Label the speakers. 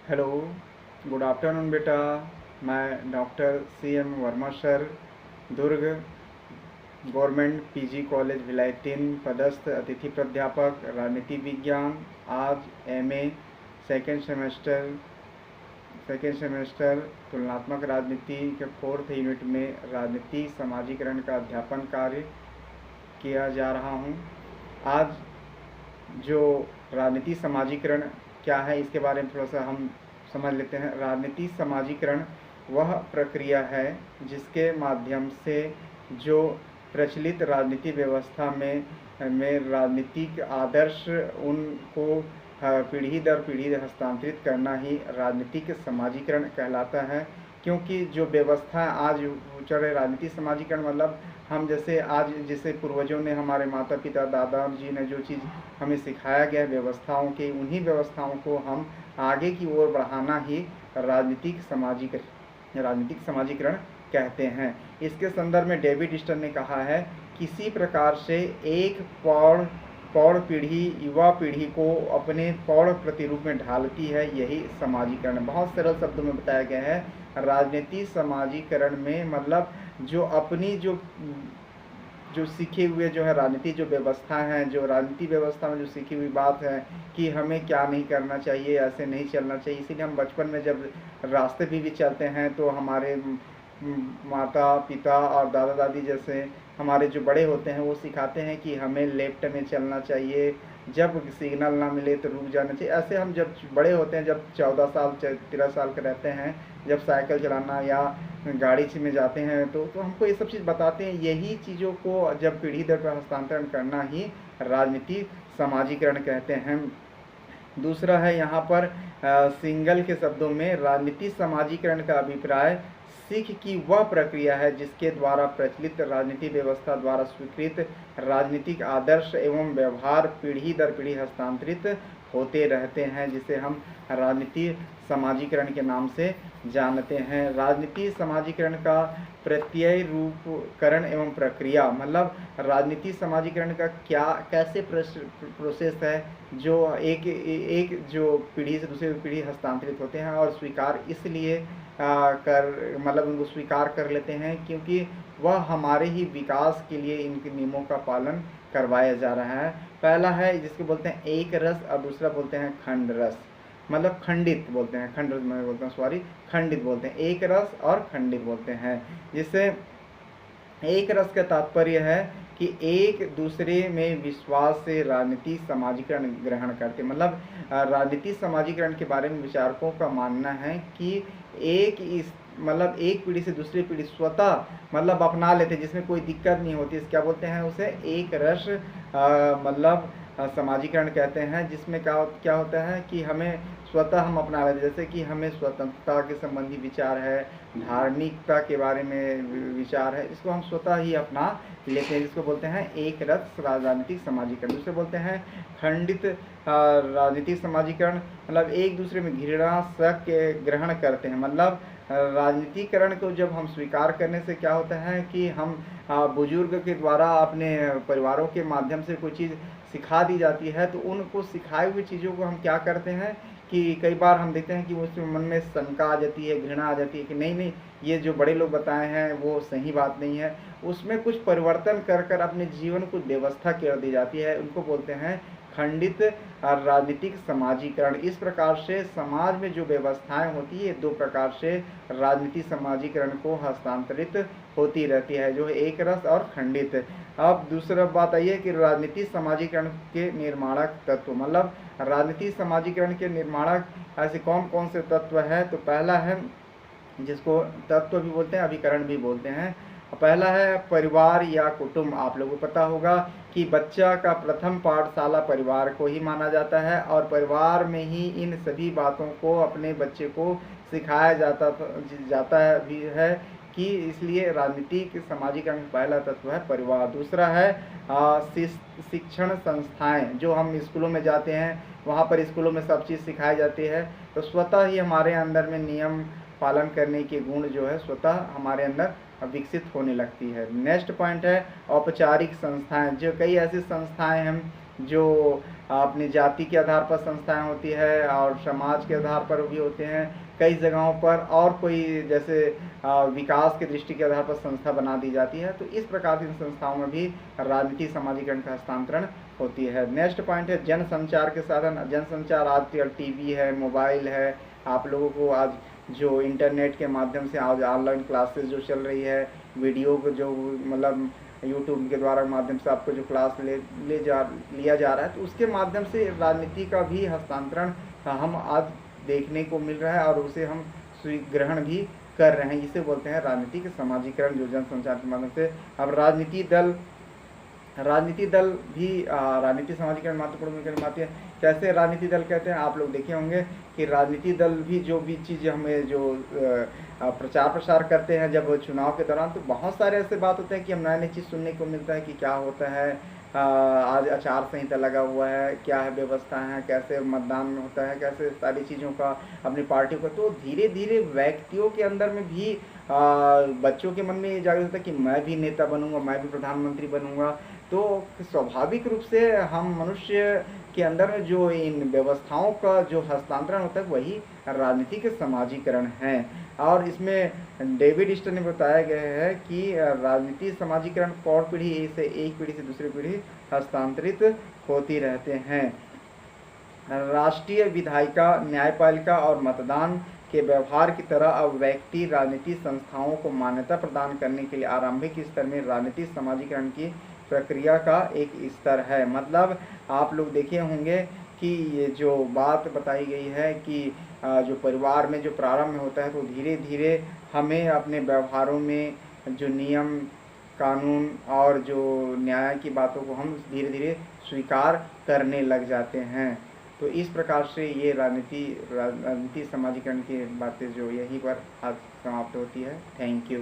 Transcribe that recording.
Speaker 1: Hello, good afternoon बेटा। मैं doctor CM Verma sir, दुर्ग government PG college Bhilai 3 पदस्थ अतिथि प्राध्यापक राजनीति विज्ञान। आज MA सेकेंड सेमेस्टर तुलनात्मक राजनीति के 4th यूनिट में राजनीति समाजीकरण का अध्यापन कार्य किया जा रहा हूँ। आज जो राजनीति समाजीकरण क्या है इसके बारे में थोड़ा सा हम समझ लेते हैं। राजनीति समाजीकरण वह प्रक्रिया है जिसके माध्यम से जो प्रचलित राजनीति व्यवस्था में राजनीतिक आदर्श उनको पीढ़ी दर पीढ़ी हस्तांतरित करना ही राजनीतिक समाजीकरण कहलाता है। क्योंकि जो व्यवस्था आज चल रही राजनीति समाजीकरण मतलब हम जैसे आज जैसे पूर्वजों ने हमारे माता पिता दादा जी ने जो चीज़ हमें सिखाया गया व्यवस्थाओं के, उन्हीं व्यवस्थाओं को हम आगे की ओर बढ़ाना ही राजनीतिक समाजीकरण कहते हैं। इसके संदर्भ में डेविड स्टर्न ने कहा है, किसी प्रकार से एक पौड़ पीढ़ी युवा पीढ़ी को अपने पौड़ प्रतिरूप में ढालती है, यही समाजीकरण। बहुत सरल शब्दों में बताया गया है। राजनीति समाजीकरण में मतलब जो अपनी जो सीखे हुए जो है राजनीति जो व्यवस्था है, जो राजनीति व्यवस्था में जो सीखी हुई बात है कि हमें क्या नहीं करना चाहिए, ऐसे नहीं चलना चाहिए। इसीलिए हम बचपन में जब रास्ते भी चलते हैं तो हमारे माता पिता और दादा दादी जैसे हमारे जो बड़े होते हैं वो सिखाते हैं कि हमें लेफ्ट में चलना चाहिए, जब सिग्नल ना मिले तो रुक जाना चाहिए। ऐसे हम जब बड़े होते हैं, जब 14 साल 13 साल के रहते हैं, जब साइकिल चलाना या गाड़ी में जाते हैं तो हमको ये सब चीज़ बताते हैं। यही चीज़ों को जब पीढ़ी दर पर हस्तांतरण करना ही राजनीति समाजीकरण कहते हैं। दूसरा है यहाँ पर सिंगल के शब्दों में राजनीति समाजीकरण का अभिप्राय सीख की वह प्रक्रिया है जिसके द्वारा प्रचलित राजनीति व्यवस्था द्वारा स्वीकृत राजनीतिक आदर्श एवं व्यवहार पीढ़ी दर पीढ़ी हस्तांतरित होते रहते हैं, जिसे हम राजनीति समाजीकरण के नाम से जानते हैं। राजनीति समाजीकरण का प्रत्यय रूपकरण एवं प्रक्रिया मतलब राजनीति समाजीकरण का क्या कैसे प्रोसेस है जो एक जो पीढ़ी से दूसरी पीढ़ी हस्तांतरित होते हैं और स्वीकार इसलिए मतलब उनको स्वीकार कर लेते हैं क्योंकि वह हमारे ही विकास के लिए इनके नियमों का पालन करवाया जा रहा है। पहला है जिसको बोलते हैं एक रस और दूसरा बोलते हैं खंड रस, मतलब खंडित बोलते हैं, खंड रस मैं बोलता हूँ सॉरी, खंडित बोलते हैं। एक रस और खंडित बोलते हैं। जिससे एक रस का तात्पर्य है कि एक दूसरे में विश्वास से राजनीति समाजीकरण ग्रहण करते, मतलब राजनीति समाजीकरण के बारे में विचारकों का मानना है कि मतलब एक पीढ़ी से दूसरी पीढ़ी स्वतः मतलब अपना लेते, जिसमें कोई दिक्कत नहीं होती। क्या बोलते हैं उसे? एक रस मतलब समाजीकरण कहते हैं, जिसमें क्या होता है कि हमें स्वतः हम अपना लेते, जैसे कि हमें स्वतंत्रता के संबंधी विचार है, धार्मिकता के बारे में विचार है, इसको हम स्वतः ही अपना लेते हैं, जिसको बोलते हैं एक रस राजनीतिक समाजीकरण। दूसरे बोलते हैं खंडित राजनीतिक समाजीकरण, मतलब एक दूसरे में घृणा शक ग्रहण करते हैं। मतलब राजनीतिकरण को जब हम स्वीकार करने से क्या होता है कि हम बुजुर्ग के द्वारा अपने परिवारों के माध्यम से कोई चीज़ सिखा दी जाती है तो उनको सिखाई हुई चीज़ों को हम क्या करते हैं कि कई बार हम देखते हैं कि उसके मन में शंका आ जाती है, घृणा आ जाती है कि नहीं ये जो बड़े लोग बताए हैं वो सही बात नहीं है। उसमें कुछ परिवर्तन कर अपने जीवन को व्यवस्था कर दी जाती है, उनको बोलते हैं खंडित राजनीतिक समाजीकरण। इस प्रकार से समाज में जो व्यवस्थाएं होती है दो प्रकार से राजनीति समाजीकरण को हस्तांतरित होती रहती है, जो एक रस और खंडित। अब दूसरा बात आई है कि राजनीति समाजीकरण के निर्माणक तत्व, मतलब राजनीति समाजीकरण के निर्माणक ऐसे कौन कौन से तत्व है। तो पहला है जिसको तत्व भी बोलते हैं, अभिकरण भी बोलते हैं। पहला है परिवार या कुटुंब। आप लोगों को पता होगा कि बच्चा का प्रथम पाठशाला परिवार को ही माना जाता है और परिवार में ही इन सभी बातों को अपने बच्चे को सिखाया जाता भी है कि इसलिए राजनीतिक समाजीकरण पहला तत्व है परिवार। दूसरा है शिक्षण संस्थाएं, जो हम स्कूलों में जाते हैं वहाँ पर स्कूलों में सब चीज़ सिखाई जाती है तो स्वतः ही हमारे अंदर में नियम पालन करने के गुण जो है स्वतः हमारे अंदर विकसित होने लगती है। नेक्स्ट पॉइंट है औपचारिक संस्थाएं, जो कई ऐसी संस्थाएं हैं जो अपनी जाति के आधार पर संस्थाएं होती है और समाज के आधार पर भी होते हैं कई जगहों पर, और कोई जैसे विकास के दृष्टि के आधार पर संस्था बना दी जाती है। तो इस प्रकार की संस्थाओं में भी राजनीति समाजीकरण का हस्तांतरण होती है। नेक्स्ट पॉइंट है जनसंचार के साधन। जनसंचार आजकल टीवी है, मोबाइल है, आप लोगों को आज जो इंटरनेट के माध्यम से आज ऑनलाइन क्लासेस जो चल रही है, वीडियो को जो मतलब यूट्यूब के द्वारा माध्यम से आपको जो क्लास लिया जा रहा है, तो उसके माध्यम से राजनीति का भी हस्तांतरण हम आज देखने को मिल रहा है और उसे हम स्वीग्रहण भी कर रहे हैं। इसे बोलते हैं राजनीतिक समाजीकरण, जो जनसंचार के माध्यम से। अब राजनीति दल भी राजनीति समाजीकरण महत्वपूर्ण भूमिका निभाती है। कैसे राजनीति दल कहते हैं, आप लोग देखे होंगे कि राजनीति दल भी जो भी चीज़ हमें जो प्रचार प्रसार करते हैं जब चुनाव के दौरान, तो बहुत सारे ऐसे बात होते हैं कि हम नई नई चीज़ सुनने को मिलता है कि क्या होता है, आज आचार संहिता लगा हुआ है, क्या है व्यवस्था है, कैसे मतदान होता है, कैसे सारी चीज़ों का अपनी पार्टियों का। तो धीरे धीरे व्यक्तियों के अंदर में भी बच्चों के मन में ये जागृत होता है कि मैं भी नेता बनूंगा, मैं भी प्रधानमंत्री बनूंगा। तो स्वाभाविक रूप से हम मनुष्य के अंदर में जो इन व्यवस्थाओं का जो हस्तांतरण होता है वही राजनीतिक समाजीकरण है। और इसमें डेविड स्टर ने बताया गया है कि राजनीति समाजीकरण पौड़ पीढ़ी से एक पीढ़ी से दूसरी पीढ़ी हस्तांतरित होती रहते हैं। राष्ट्रीय विधायिका, न्यायपालिका और मतदान के व्यवहार की तरह अब व्यक्ति राजनीति संस्थाओं को मान्यता प्रदान करने के लिए आरंभिक स्तर में राजनीति समाजीकरण की प्रक्रिया का एक स्तर है। मतलब आप लोग देखे होंगे कि ये जो बात बताई गई है कि जो परिवार में जो प्रारंभ में होता है, तो धीरे धीरे हमें अपने व्यवहारों में जो नियम कानून और जो न्याय की बातों को हम धीरे धीरे स्वीकार करने लग जाते हैं। तो इस प्रकार से ये राजनीति समाजीकरण की बातें जो यहीं पर आज समाप्त होती है। Thank you.